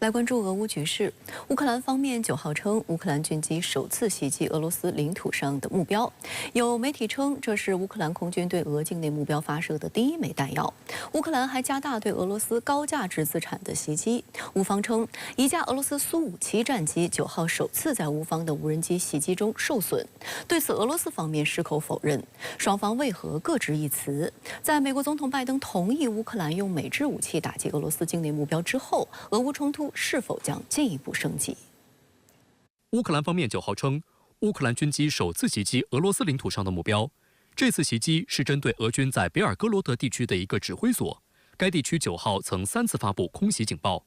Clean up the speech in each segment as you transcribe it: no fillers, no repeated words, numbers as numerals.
来关注俄乌局势。乌克兰方面9号称，乌克兰军机首次袭击俄罗斯领土上的目标。有媒体称，这是乌克兰空军对俄境内目标发射的第1枚弹药。乌克兰还加大对俄罗斯高价值资产的袭击。乌方称，一架俄罗斯苏57战机9号首次在乌方的无人机袭击中受损。对此，俄罗斯方面矢口否认。双方为何各执一词？在美国总统拜登同意乌克兰用美制武器打击俄罗斯境内目标之后，俄乌冲突是否将进一步升级？乌克兰方面9号称，乌克兰军机首次袭击俄罗斯领土上的目标。这次袭击是针对俄军在别尔哥罗德地区的一个指挥所，该地区9号曾3次发布空袭警报。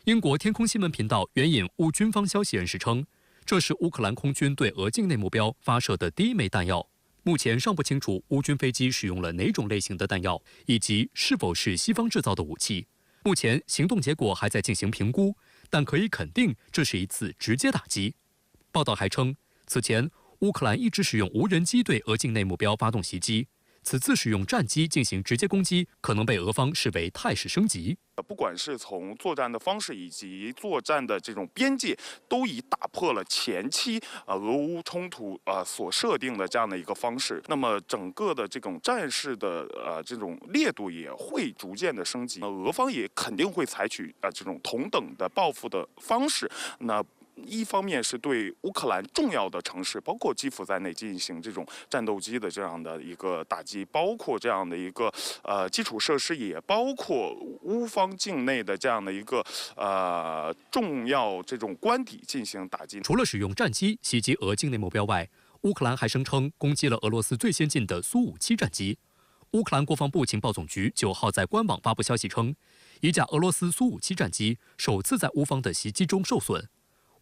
英国天空新闻频道援引乌军方消息人士称，这是乌克兰空军对俄境内目标发射的第1枚弹药。目前尚不清楚乌军飞机使用了哪种类型的弹药，以及是否是西方制造的武器。目前行动结果还在进行评估，但可以肯定这是一次直接打击。报道还称，此前乌克兰一直使用无人机对俄境内目标发动袭击，此次使用战机进行直接攻击，可能被俄方视为态势升级。不管是从作战的方式以及作战的这种边界，都已打破了前期俄乌冲突所设定的这样的一个方式。那么整个的这种战事的这种烈度也会逐渐的升级。俄方也肯定会采取这种同等的报复的方式。那一方面是对乌克兰重要的城市，包括基辅在内进行这种战斗机的这样的一个打击，包括这样的一个基础设施，也包括乌方境内的这样的一个重要这种官邸进行打击。除了使用战机袭击俄境内目标外，乌克兰还声称攻击了俄罗斯最先进的苏57战机。乌克兰国防部情报总局9号在官网发布消息称，一架俄罗斯苏57战机首次在乌方的袭击中受损。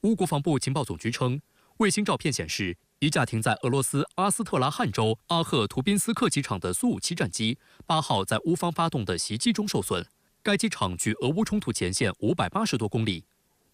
乌国防部情报总局称，卫星照片显示，一架停在俄罗斯阿斯特拉罕州阿赫图宾斯克机场的苏57战机8号在乌方发动的袭击中受损。该机场距俄乌冲突前线580多公里。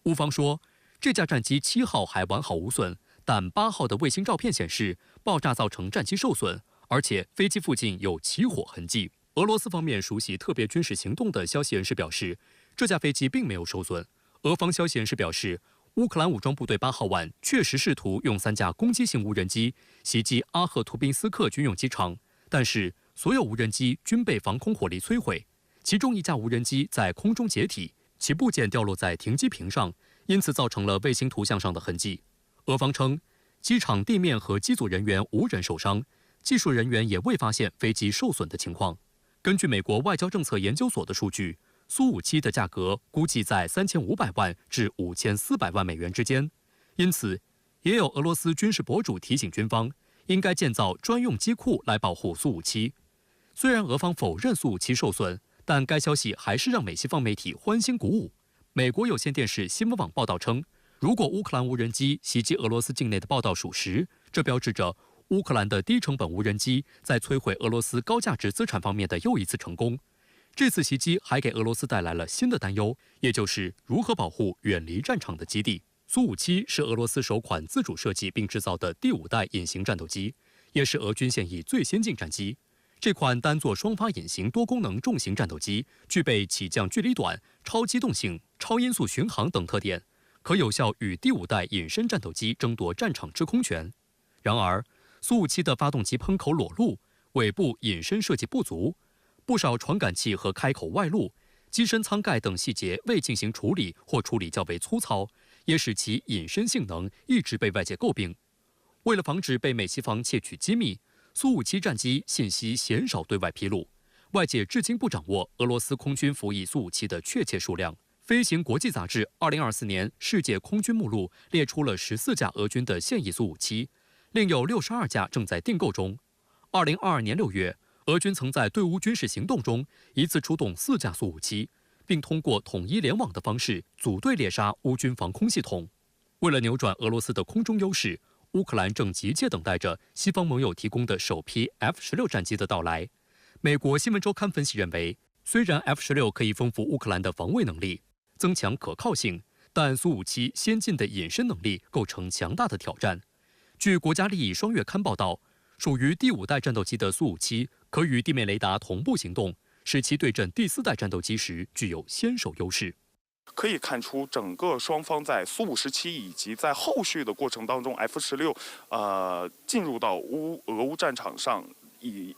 乌方说，这架战机7号还完好无损，但8号的卫星照片显示，爆炸造成战机受损，而且飞机附近有起火痕迹。俄罗斯方面熟悉特别军事行动的消息人士表示，这架飞机并没有受损。俄方消息人士表示，乌克兰武装部队8号晚确实试图用3架攻击型无人机袭击阿赫图宾斯克军用机场，但是所有无人机均被防空火力摧毁。其中1架无人机在空中解体，其部件掉落在停机坪上，因此造成了卫星图像上的痕迹。俄方称，机场地面和机组人员无人受伤，技术人员也未发现飞机受损的情况。根据美国外交政策研究所的数据，苏57的价格估计在3500万至5400万美元之间，因此，也有俄罗斯军事博主提醒军方，应该建造专用机库来保护苏57。虽然俄方否认苏57受损，但该消息还是让美西方媒体欢欣鼓舞。美国有线电视新闻网报道称，如果乌克兰无人机袭击俄罗斯境内的报道属实，这标志着乌克兰的低成本无人机在摧毁俄罗斯高价值资产方面的又一次成功。这次袭击还给俄罗斯带来了新的担忧，也就是如何保护远离战场的基地。苏57是俄罗斯首款自主设计并制造的第5代隐形战斗机，也是俄军现役最先进战机。这款单座双发隐形多功能重型战斗机具备起降距离短、超机动性、超音速巡航等特点，可有效与第5代隐身战斗机争夺战场制空权。然而，苏57的发动机喷口裸露，尾部隐身设计不足。不少传感器和开口外露，机身舱盖等细节未进行处理或处理较为粗糙，也使其隐身性能一直被外界诟病。为了防止被美西方窃取机密，苏57战机信息鲜少对外披露，外界至今不掌握俄罗斯空军服役苏57的确切数量。飞行国际杂志2024年世界空军目录列出了14架俄军的现役苏57，另有62架正在订购中。2022年6月。俄军曾在对乌军事行动中一次出动4架苏57，并通过统一联网的方式组队猎杀乌军防空系统。为了扭转俄罗斯的空中优势，乌克兰正急切等待着西方盟友提供的首批 F-16战机的到来。美国新闻周刊分析认为，虽然 F-16可以丰富乌克兰的防卫能力，增强可靠性，但苏57先进的隐身能力构成强大的挑战。据国家利益双月刊报道，属于第5代战斗机的苏57可与地面雷达同步行动，使其对阵第4代战斗机时具有先手优势。可以看出，整个双方在苏57以及在后续的过程当中 ，F-16进入到俄乌战场上，以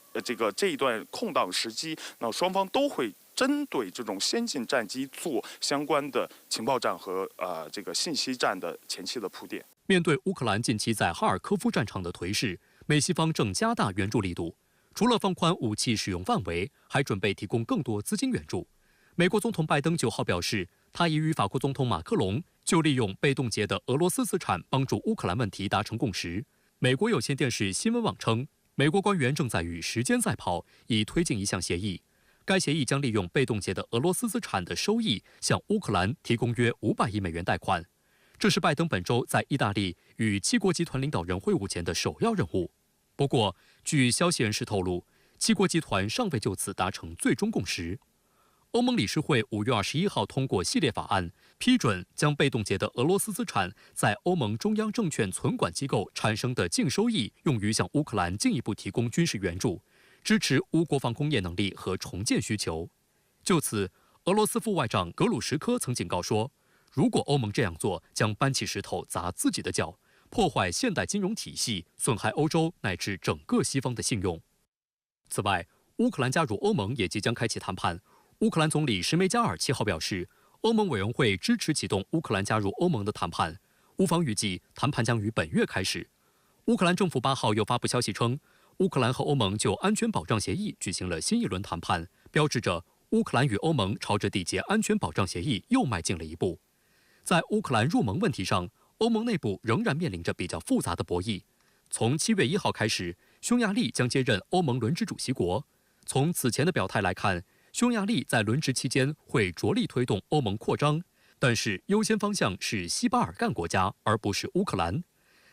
这一段空档时机，那双方都会针对这种先进战机做相关的情报战和这个信息战的前期的铺垫。面对乌克兰近期在哈尔科夫战场的颓势，美西方正加大援助力度，除了放宽武器使用范围，还准备提供更多资金援助。美国总统拜登9号表示，他已与法国总统马克龙就利用被冻结的俄罗斯资产帮助乌克兰问题达成共识。美国有线电视新闻网称，美国官员正在与时间赛跑，以推进一项协议。该协议将利用被冻结的俄罗斯资产的收益，向乌克兰提供约500亿美元贷款。这是拜登本周在意大利与7国集团领导人会晤前的首要任务。不过，据消息人士透露，7国集团尚未就此达成最终共识。欧盟理事会5月21号通过系列法案，批准将被冻结的俄罗斯资产在欧盟中央证券存管机构产生的净收益用于向乌克兰进一步提供军事援助，支持乌国防工业能力和重建需求。就此，俄罗斯副外长格鲁什科曾警告说，如果欧盟这样做，将搬起石头砸自己的脚，破坏现代金融体系，损害欧洲乃至整个西方的信用。此外，乌克兰加入欧盟也即将开启谈判。乌克兰总理什梅加尔7号表示，欧盟委员会支持启动乌克兰加入欧盟的谈判。乌方预计谈判将于本月开始。乌克兰政府8号又发布消息称，乌克兰和欧盟就安全保障协议举行了新一轮谈判，标志着乌克兰与欧盟朝着缔结安全保障协议又迈进了一步。在乌克兰入盟问题上，欧盟内部仍然面临着比较复杂的博弈。从7月1号开始，匈牙利将接任欧盟轮值主席国。从此前的表态来看，匈牙利在轮值期间会着力推动欧盟扩张，但是优先方向是西巴尔干国家，而不是乌克兰。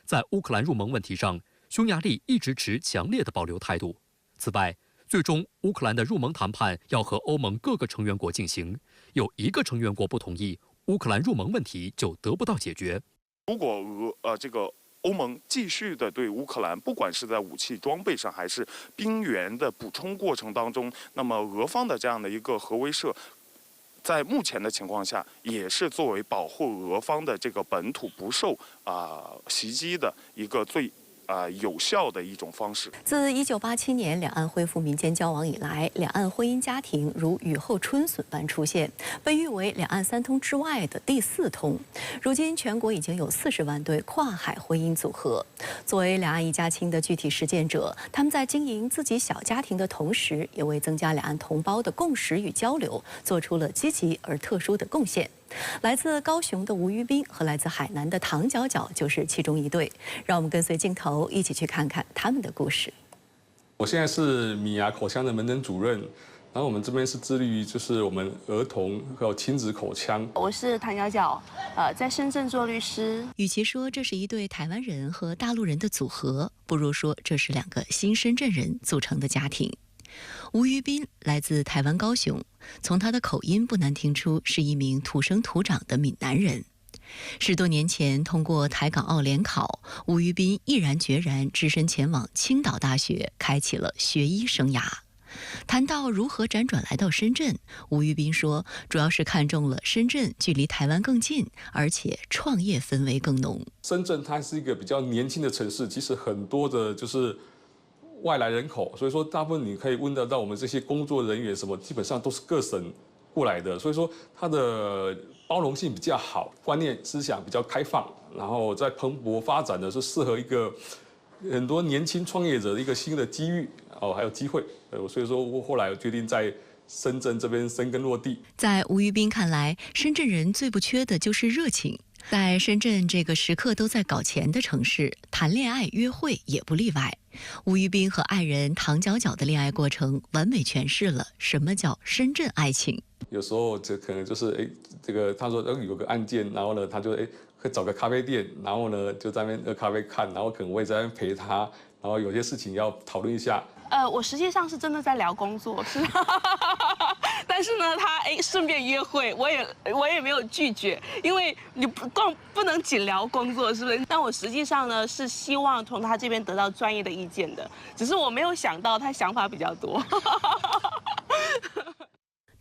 在乌克兰入盟问题上，匈牙利一直持强烈的保留态度。此外，最终乌克兰的入盟谈判要和欧盟各个成员国进行，有一个成员国不同意，乌克兰入盟问题就得不到解决。如果欧盟继续的对乌克兰，不管是在武器装备上，还是兵员的补充过程当中，那么俄方的这样的一个核威慑，在目前的情况下，也是作为保护俄方的这个本土不受袭击的一个最有效的一种方式。自1987年两岸恢复民间交往以来，两岸婚姻家庭如雨后春笋般出现，被誉为两岸3通之外的第4通。如今，全国已经有40万对跨海婚姻组合。作为两岸一家亲的具体实践者，他们在经营自己小家庭的同时，也为增加两岸同胞的共识与交流，做出了积极而特殊的贡献。来自高雄的吴于斌和来自海南的唐皎皎就是其中一对，让我们跟随镜头一起去看看他们的故事。我现在是米牙口腔的门诊主任，然后我们这边是致力于就是我们儿童还有亲子口腔。我是唐皎皎，在深圳做律师。与其说这是一对台湾人和大陆人的组合，不如说这是2个新深圳人组成的家庭。吴于斌来自台湾高雄，从他的口音不难听出是一名土生土长的闽南人。10多年前，通过台港澳联考，吴于斌毅然决然只身前往青岛大学，开启了学医生涯。谈到如何辗转来到深圳，吴于斌说，主要是看中了深圳距离台湾更近，而且创业氛围更浓。深圳它是一个比较年轻的城市，其实很多的就是外来人口，所以说大部分你可以问得到我们这些工作人员什么，基本上都是各省过来的，所以说它的包容性比较好，观念思想比较开放，然后在蓬勃发展的是适合一个很多年轻创业者的一个新的机遇还有机会。所以说我后来决定在深圳这边生根落地。在吴于斌看来，深圳人最不缺的就是热情。在深圳这个时刻都在搞钱的城市，谈恋爱约会也不例外。吴于斌和爱人唐皎皎的恋爱过程，完美诠释了什么叫深圳爱情。有时候这可能就是这个他说有个案件，然后呢他就会找个咖啡店，然后呢就在那边喝咖啡看，然后可能我也在那边陪他，然后有些事情要讨论一下。我实际上是真的在聊工作，是，但是呢，他顺便约会，我也没有拒绝，因为你不能仅聊工作，是不是？但我实际上呢是希望从他这边得到专业的意见的，只是我没有想到他想法比较多。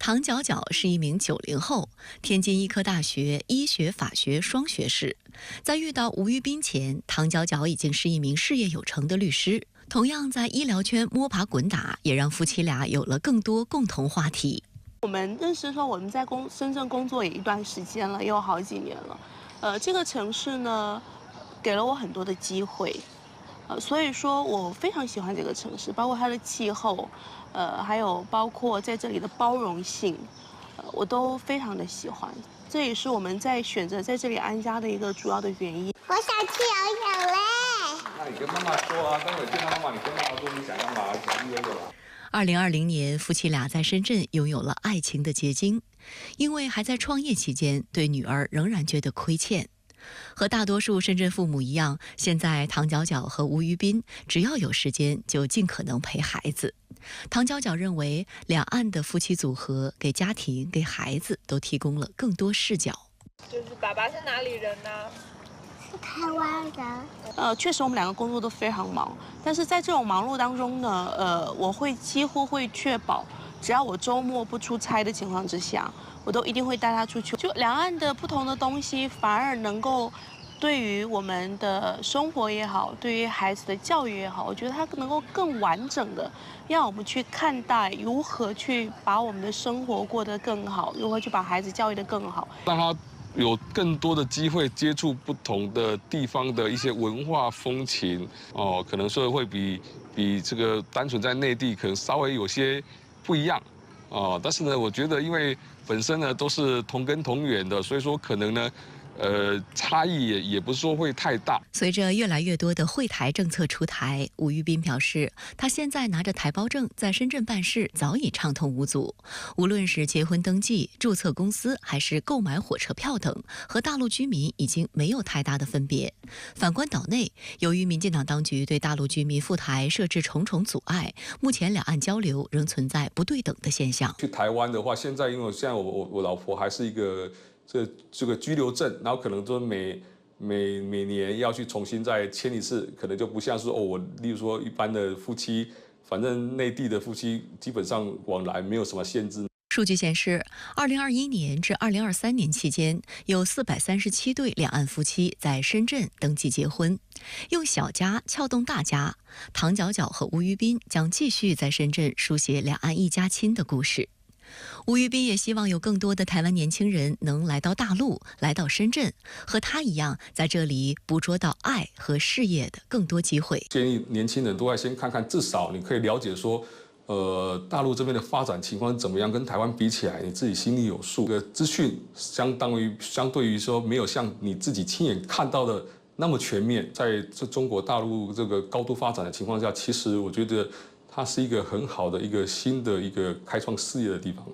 唐皎皎是一名90后，天津医科大学医学法学双学士。在遇到吴玉斌前，唐皎皎已经是一名事业有成的律师。同样在医疗圈摸爬滚打，也让夫妻俩有了更多共同话题。我们认识说我们在深圳工作也一段时间了，也有好几年了。这个城市呢，给了我很多的机会。所以说我非常喜欢这个城市，包括它的气候，还有包括在这里的包容性，我都非常的喜欢。这也是我们在选择在这里安家的一个主要的原因。我想去游泳嘞。那你跟妈妈说啊，待会见到妈妈，你跟妈妈说你想干嘛，想去游泳啊。2020年，夫妻俩在深圳拥有了爱情的结晶，因为还在创业期间，对女儿仍然觉得亏欠。和大多数深圳父母一样，现在唐皎皎和吴玉斌只要有时间就尽可能陪孩子。唐皎皎认为，两岸的夫妻组合给家庭、给孩子都提供了更多视角。就是爸爸是哪里人呢？是台湾人。确实我们两个工作都非常忙，但是在这种忙碌当中呢，我几乎会确保，只要我周末不出差的情况之下，我都一定会带他出去。就两岸的不同的东西，反而能够对于我们的生活也好，对于孩子的教育也好，我觉得它能够更完整的让我们去看待如何去把我们的生活过得更好，如何去把孩子教育得更好，让他有更多的机会接触不同的地方的一些文化风情哦，可能说会比这个单纯在内地可能稍微有些不一样哦。但是呢，我觉得因为本身呢都是同根同源的，所以说可能呢，差异也不是说会太大。随着越来越多的惠台政策出台，吴玉斌表示，他现在拿着台胞证在深圳办事早已畅通无阻，无论是结婚登记、注册公司，还是购买火车票等，和大陆居民已经没有太大的分别。反观岛内，由于民进党当局对大陆居民赴台设置重重阻碍，目前两岸交流仍存在不对等的现象。去台湾的话，现在因为现在我老婆还是一个这个居留证，然后可能说每年要去重新再签一次，可能就不像是我例如说一般的夫妻，反正内地的夫妻基本上往来没有什么限制。数据显示，2021年至2023年期间，有437对两岸夫妻在深圳登记结婚。用小家撬动大家，唐皎皎和吴玉斌将继续在深圳书写两岸一家亲的故事。吴玉斌也希望有更多的台湾年轻人能来到大陆，来到深圳，和他一样，在这里捕捉到爱和事业的更多机会。建议年轻人都要先看看，至少你可以了解说，大陆这边的发展情况怎么样，跟台湾比起来，你自己心里有数。这个资讯相对于说，没有像你自己亲眼看到的那么全面。在这中国大陆这个高度发展的情况下，其实我觉得它是一个很好的一个新的一个开创事业的地方。